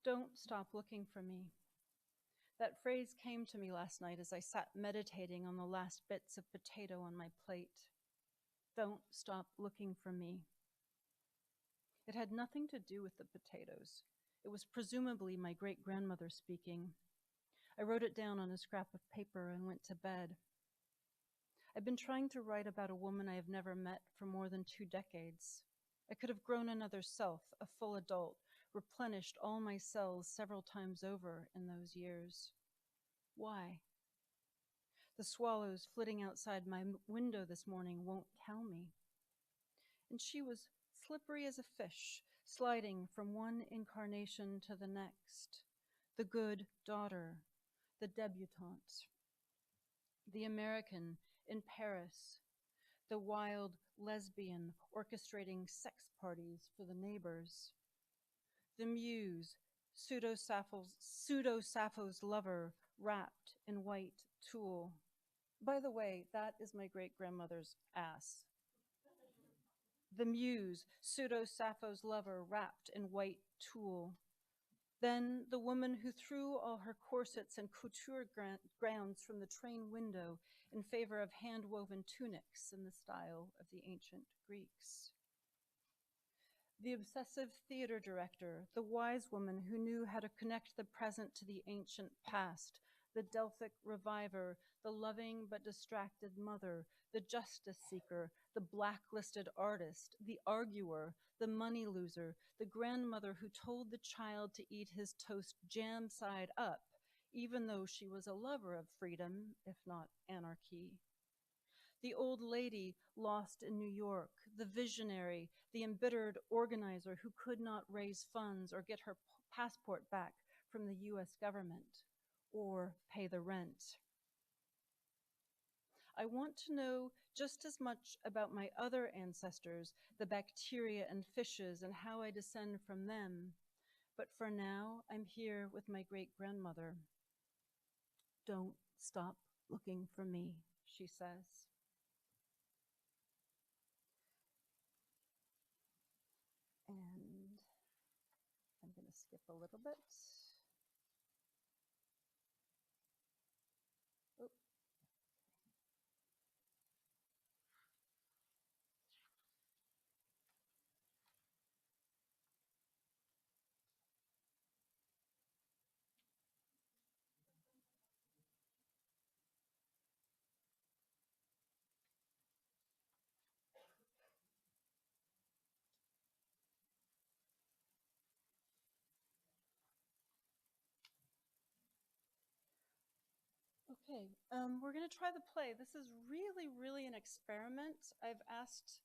C: don't stop looking for me. That phrase came to me last night as I sat meditating on the last bits of potato on my plate. Don't stop looking for me. It had nothing to do with the potatoes. It was presumably my great-grandmother speaking. I wrote it down on a scrap of paper and went to bed. I've been trying to write about a woman I have never met for more than 2 decades. I could have grown another self, a full adult, replenished all my cells several times over in those years. Why? The swallows flitting outside my window this morning won't tell me. And she was slippery as a fish, sliding from one incarnation to the next. The good daughter, the debutante, the American in Paris, the wild lesbian orchestrating sex parties for the neighbors, the muse, pseudo-Sappho's lover, wrapped in white tulle. By the way, that is my great-grandmother's ass. The muse, pseudo-Sappho's lover, wrapped in white tulle. Then the woman who threw all her corsets and couture gowns from the train window in favor of hand-woven tunics in the style of the ancient Greeks. The obsessive theater director, the wise woman who knew how to connect the present to the ancient past, the Delphic reviver, the loving but distracted mother, the justice seeker, the blacklisted artist, the arguer, the money loser, the grandmother who told the child to eat his toast jam side up, even though she was a lover of freedom, if not anarchy. The old lady lost in New York, the visionary, the embittered organizer who could not raise funds or get her passport back from the US government or pay the rent. I want to know just as much about my other ancestors, the bacteria and fishes, and how I descend from them. But for now, I'm here with my great-grandmother. Don't stop looking for me, she says. And I'm going to skip a little bit. Oh. Okay, we're going to try the play. This is really an experiment. I've asked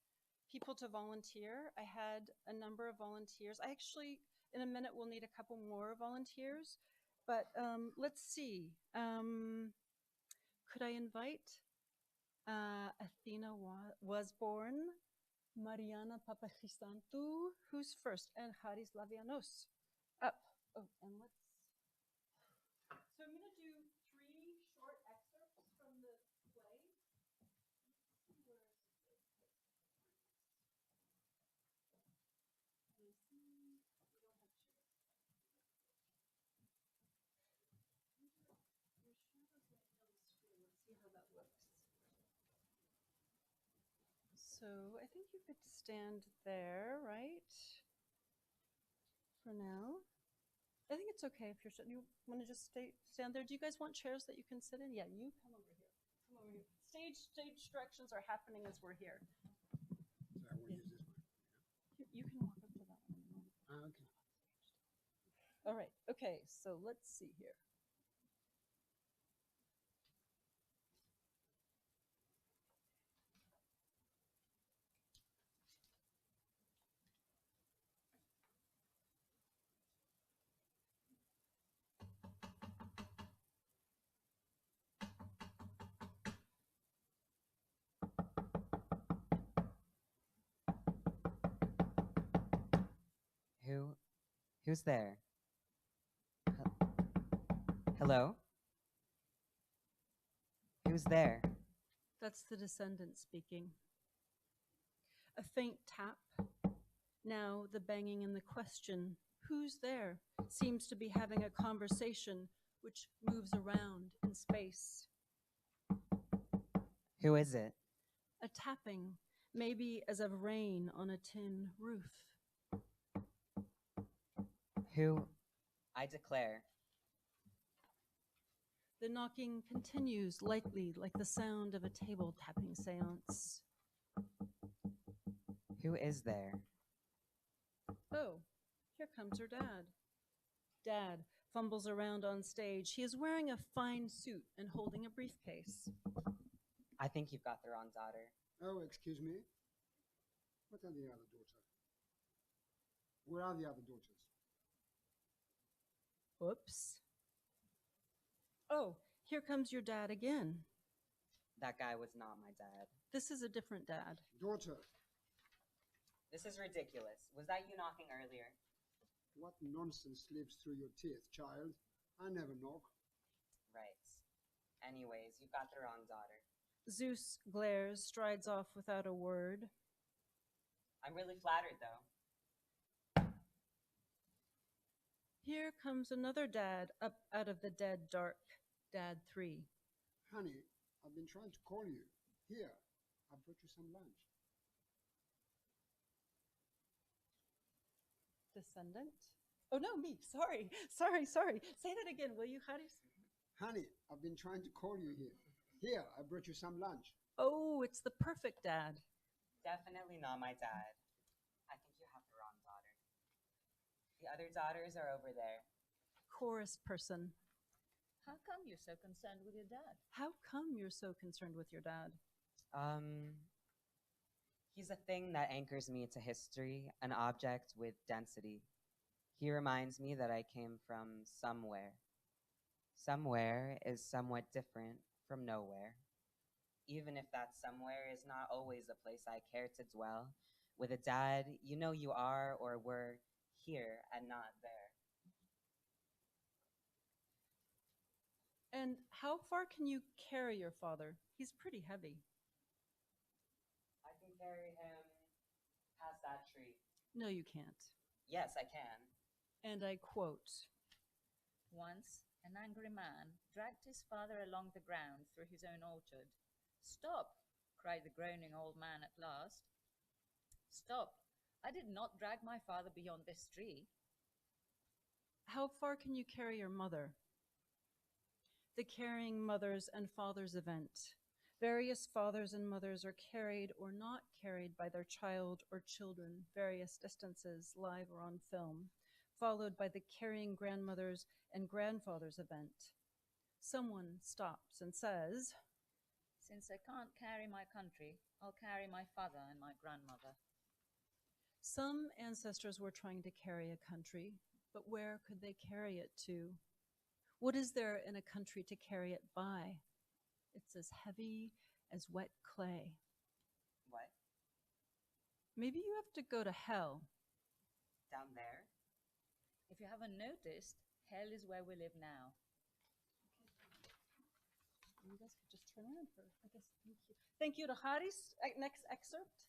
C: people to volunteer. I had a number of volunteers. I actually, in a minute, will need a couple more volunteers. But let's see. Could I invite Athena was born, Mariana Papachristantou, who's first, and Haris Lavianos up. Oh, and let's. So I'm going to do 3 short excerpts from the play. Let's see where is it? I see we don't have chairs. Your shadows right on the screen. Let's see how that looks. So I think you could stand there, right? For now. I think it's okay if you want to just stand there. Do you guys want chairs that you can sit in? Yeah, you come over here. Come over here. Stage directions are happening as we're here.
B: So I will use this one.
C: You can walk up to that one in a moment.
B: Okay.
C: All right. Okay. So let's see here.
D: Who's there? Hello? Who's there?
C: That's the descendant speaking. A faint tap. Now the banging and the question, who's there, seems to be having a conversation which moves around in space.
D: Who is it?
C: A tapping, maybe as of rain on a tin roof.
D: Who? I declare.
C: The knocking continues lightly, like the sound of a table tapping seance.
D: Who is there?
C: Oh, here comes her dad. Dad fumbles around on stage. He is wearing a fine suit and holding a briefcase.
D: I think you've got the wrong daughter.
B: Oh, excuse me. What are the other daughters? Where are the other daughters?
C: Oops. Oh, here comes your dad again.
D: That guy was not my dad.
C: This is a different dad.
B: Daughter,
D: This is ridiculous. Was that you knocking earlier?
B: what nonsense slips through your teeth, child? I never knock.
D: Right. Anyways, you've got the wrong daughter.
C: Zeus glares, strides off without a word.
D: I'm really flattered, though.
C: Here comes another dad up out of the dead dark. Dad 3.
B: Honey, I've been trying to call you. Here, I brought you some lunch.
C: Descendant? Oh, no, me. Sorry. Say that again, will you, Haris?
B: Honey, I've been trying to call you here. Here, I brought you some lunch.
C: Oh, it's the perfect dad.
D: Definitely not my dad. I think you have the wrong daughter. The other daughters are over there.
C: Chorus person.
E: How come you're so concerned with your dad?
C: How come you're so concerned with your dad?
D: He's a thing that anchors me to history, an object with density. He reminds me that I came from somewhere. Somewhere is somewhat different from nowhere. Even if that somewhere is not always a place I care to dwell, with a dad, you know you are or were here and not there.
C: And how far can you carry your father? He's pretty heavy.
D: I can carry him past that tree.
C: No, you can't.
D: Yes, I can.
C: And I quote,
E: Once, an angry man dragged his father along the ground through his own orchard. Stop, cried the groaning old man at last. Stop, I did not drag my father beyond this tree.
C: how far can you carry your mother? The carrying mothers and fathers event. Various fathers and mothers are carried or not carried by their child or children, various distances, live or on film, followed by the carrying grandmothers and grandfathers event. Someone stops and says,
E: Since I can't carry my country, I'll carry my father and my grandmother.
C: some ancestors were trying to carry a country, but where could they carry it to? What is there in a country to carry it by? It's as heavy as wet clay.
D: What?
C: Maybe you have to go to hell.
D: Down there?
E: If you haven't noticed, hell is where we live now.
C: You guys could just turn around for, I guess, thank you. Thank you to Haris. Next excerpt.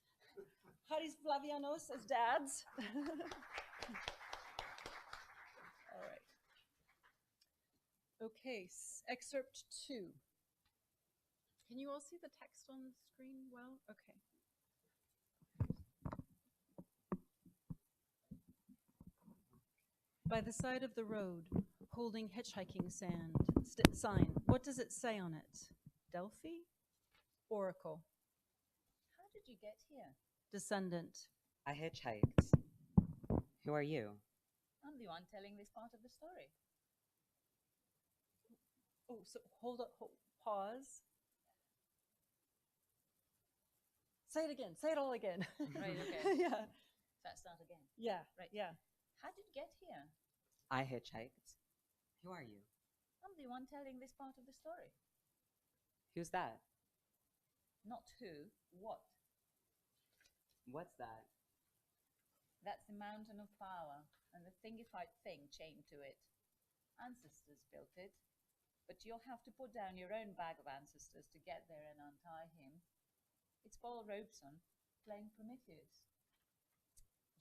C: Haris Flavianos as dads. All right. Okay, excerpt 2. Can you all see the text on the screen well? Okay. By the side of the road, holding hitchhiking sign. What does it say on it? Delphi? Oracle.
E: How did you get here?
C: Descendant.
D: I hitchhiked. Who are you?
E: I'm the one telling this part of the story.
C: Oh, so hold up, pause. Say it again. Say it all again.
E: Right, okay.
C: Yeah.
E: Let's start again.
C: Yeah.
E: Right.
C: Yeah.
E: How did you get here?
D: I hitchhiked. Who are you?
E: I'm the one telling this part of the story.
D: Who's that?
E: Not who, what.
D: What's that?
E: That's the mountain of power. and the thingified thing chained to it. Ancestors built it, but you'll have to put down your own bag of ancestors to get there and untie him. It's Paul Robeson, playing Prometheus.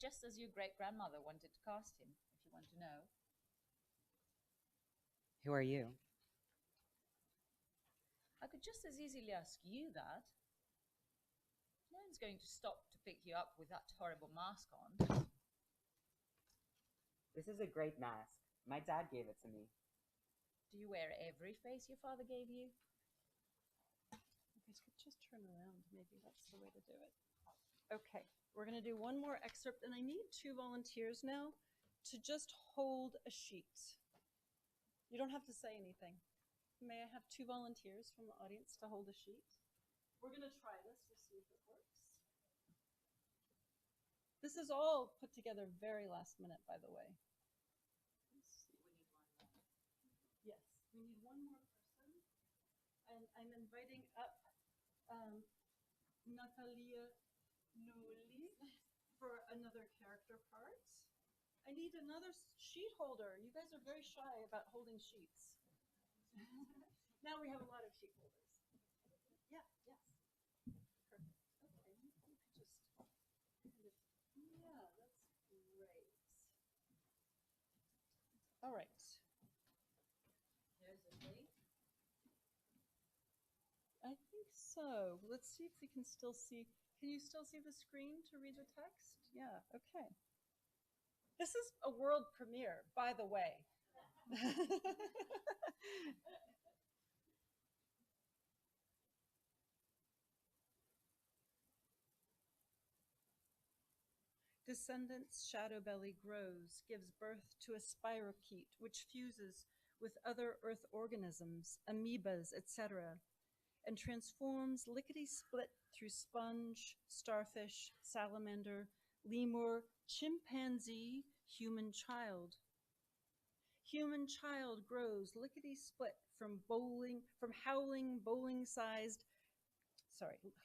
E: Just as your great-grandmother wanted to cast him, if you want to know.
D: Who are you?
E: I could just as easily ask you that. No one's going to stop to pick you up with that horrible mask on.
D: This is a great mask. My dad gave it to me.
E: Do you wear every face your father gave you?
C: You guys could just turn around. Maybe that's the way to do it. Okay, we're going to do one more excerpt, and I need 2 volunteers now to just hold a sheet. You don't have to say anything. May I have 2 volunteers from the audience to hold a sheet? We're going to try this to see if it works. This is all put together very last minute, by the way. Let's see. Yes, we need one more person. And I'm inviting up Natalia Noli for another character part. I need another sheet holder. You guys are very shy about holding sheets. Now we have a lot of sheet holders. Yeah, yes. Perfect. Okay, you could just kind of, yeah, that's great. All right.
E: There's a date.
C: I think so. Let's see if we can still see. Can you still see the screen to read the text? Yeah, okay. This is a world premiere, by the way. Descendant's shadow belly grows, gives birth to a spirochete, which fuses with other earth organisms, amoebas, etc., and transforms lickety-split through sponge, starfish, salamander, lemur, chimpanzee, human child. Human child grows lickety-split from howling bowling-sized.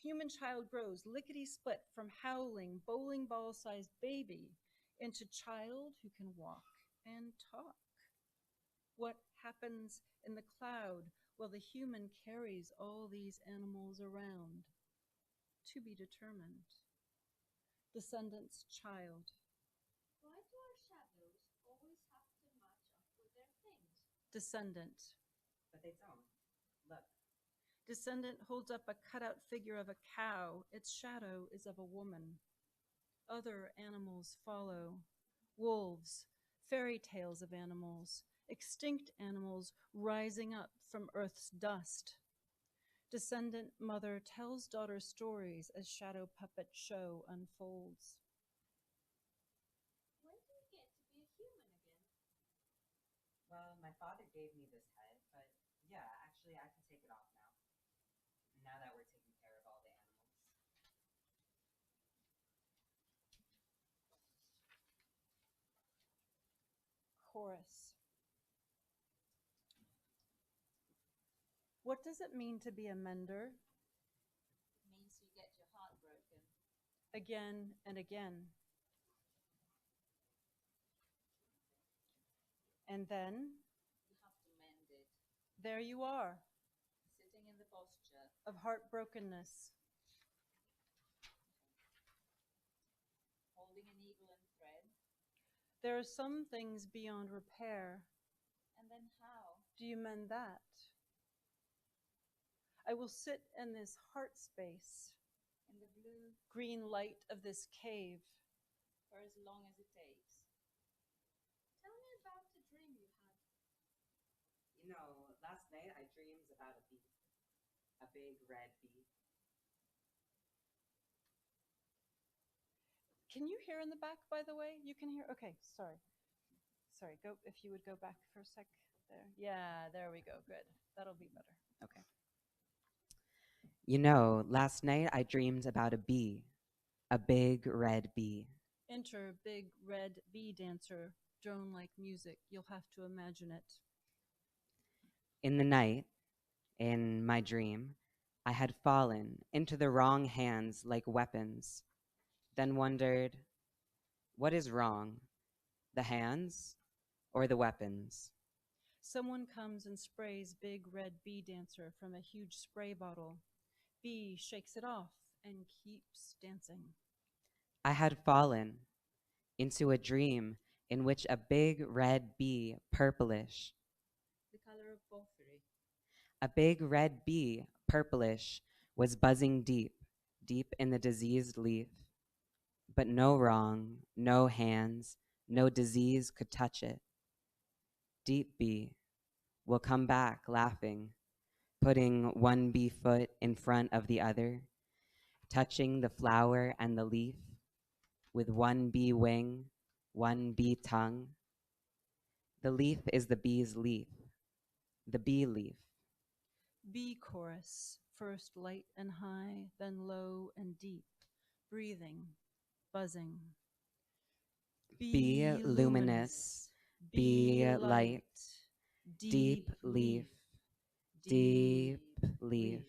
C: Human child grows lickety-split from howling bowling ball-sized baby into child who can walk and talk. What happens in the cloud while the human carries all these animals around? To be determined. Descendant's child.
E: Why do our shadows always have to match up with their things?
C: Descendant.
D: But they don't. Look.
C: Descendant holds up a cutout figure of a cow. Its shadow is of a woman. Other animals follow. Wolves, fairy tales of animals, extinct animals rising up from Earth's dust. Descendant mother tells daughter stories as shadow puppet show unfolds.
E: When do you get to be a human again?
D: Well, my father gave me this head, but yeah, actually I can take it off now. Now that we're taking care of all the animals.
C: Chorus. What does it mean to be a mender?
E: It means you get your heart broken.
C: Again and again. And then,
E: You have to mend it.
C: there you are,
E: Sitting in the posture.
C: of heartbrokenness.
E: Holding a needle and thread.
C: There are some things beyond repair.
E: And then how?
C: Do you mend that? I will sit in this heart space,
E: In the blue,
C: green light of this cave.
E: for as long as it takes. Tell me about the dream you had.
D: You know, last night I dreamed about a bee. A big red bee.
C: Can you hear in the back, by the way? You can hear? Okay, sorry. Sorry, go if you would go back for a sec there. Yeah, there we go. Good. That'll be better.
D: Okay. You know, last night I dreamed about a bee. A big red bee.
C: Enter big red bee dancer, drone like music. You'll have to imagine it.
D: In the night, in my dream, I had fallen into the wrong hands like weapons, then wondered, what is wrong? The hands or the weapons?
C: Someone comes and sprays big red bee dancer from a huge spray bottle. Bee shakes it off and keeps dancing.
D: I had fallen into a dream in which a big red bee, purplish,
E: The color of porphyry.
D: a big red bee, purplish, was buzzing deep, deep in the diseased leaf. But no wrong, no hands, no disease could touch it. Deep bee will come back laughing, putting one bee foot in front of the other, touching the flower and the leaf, with one bee wing, one bee tongue. The leaf is the bee's leaf, the bee leaf.
C: Bee chorus, first light and high, then low and deep, breathing, buzzing.
D: Be luminous, be light, deep leaf, deep leaf.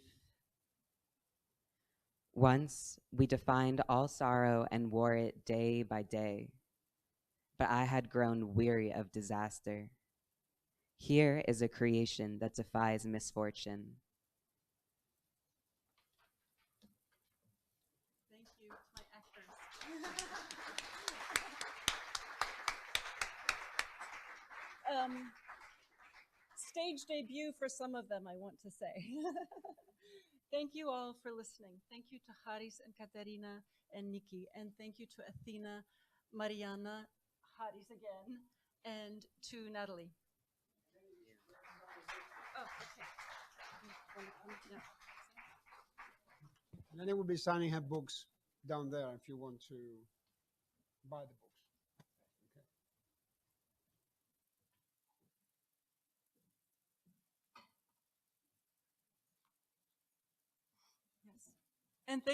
D: Once we defined all sorrow and wore it day by day, but I had grown weary of disaster. Here is a creation that defies misfortune.
C: Thank you, my actors. Stage debut for some of them, I want to say. Thank you all for listening. Thank you to Haris and Katerina and Nikki, and thank you to Athena, Mariana, Haris again, and to Natalie. Oh, okay. Yeah.
B: And then we'll be signing her books down there if you want to buy the books. Okay.
C: Yes. And thank